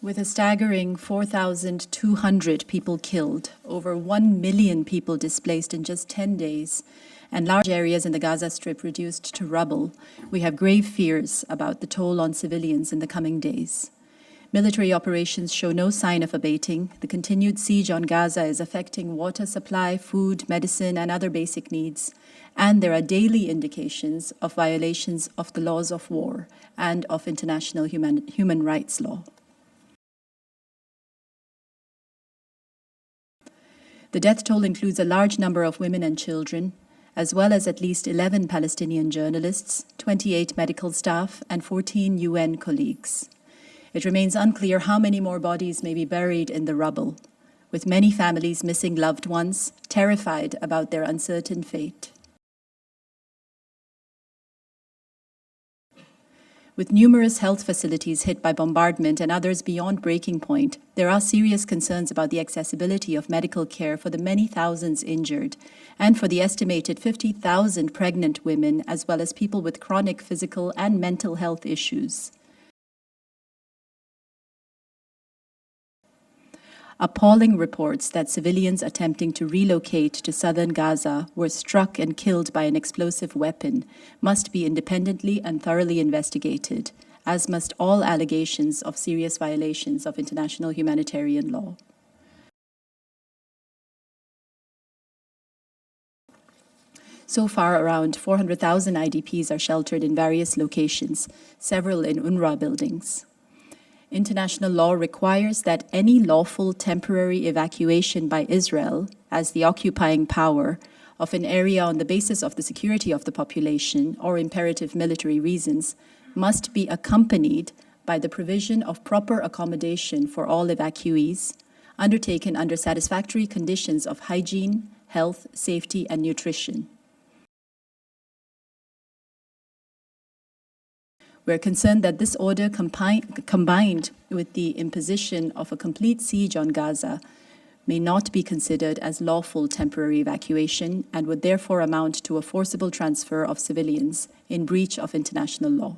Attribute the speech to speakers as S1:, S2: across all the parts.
S1: With a staggering 4,200 people killed, over 1 million people displaced in just 10 days, and large areas in the Gaza Strip reduced to rubble, we have grave fears about the toll on civilians in the coming days. Military operations show no sign of abating. The continued siege on Gaza is affecting water supply, food, medicine, and other basic needs, and there are daily indications of violations of the laws of war and of international human rights law. The death toll includes a large number of women and children, as well as at least 11 Palestinian journalists, 28 medical staff, and 14 UN colleagues. It remains unclear how many more bodies may be buried in the rubble, with many families missing loved ones, terrified about their uncertain fate. With numerous health facilities hit by bombardment and others beyond breaking point, there are serious concerns about the accessibility of medical care for the many thousands injured and for the estimated 50,000 pregnant women, as well as people with chronic physical and mental health issues. Appalling reports that civilians attempting to relocate to southern Gaza were struck and killed by an explosive weapon must be independently and thoroughly investigated, as must all allegations of serious violations of international humanitarian law. So far, around 400,000 IDPs are sheltered in various locations, several in UNRWA buildings. International law requires that any lawful temporary evacuation by Israel, as the occupying power, of an area on the basis of the security of the population or imperative military reasons must be accompanied by the provision of proper accommodation for all evacuees, undertaken under satisfactory conditions of hygiene, health, safety, and nutrition. We're concerned that this order, combined with the imposition of a complete siege on Gaza, may not be considered as lawful temporary evacuation and would therefore amount to a forcible transfer of civilians in breach of international law.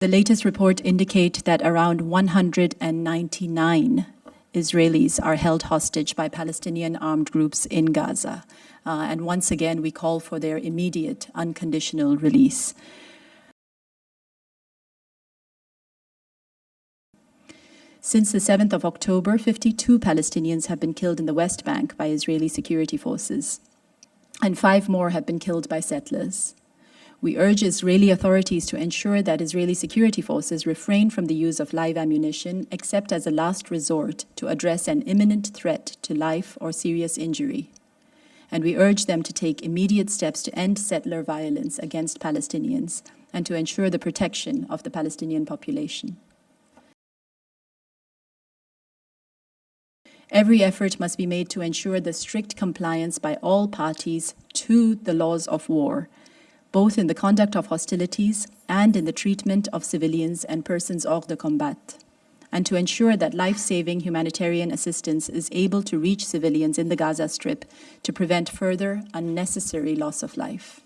S1: The latest report indicates that around 199 Israelis are held hostage by Palestinian armed groups in Gaza. And once again, we call for their immediate, unconditional release. Since the 7th of October, 52 Palestinians have been killed in the West Bank by Israeli security forces, and 5 more have been killed by settlers. We urge Israeli authorities to ensure that Israeli security forces refrain from the use of live ammunition except as a last resort to address an imminent threat to life or serious injury. And we urge them to take immediate steps to end settler violence against Palestinians and to ensure the protection of the Palestinian population. Every effort must be made to ensure the strict compliance by all parties to the laws of war, both in the conduct of hostilities and in the treatment of civilians and persons hors de combat, and to ensure that life-saving humanitarian assistance is able to reach civilians in the Gaza Strip to prevent further unnecessary loss of life.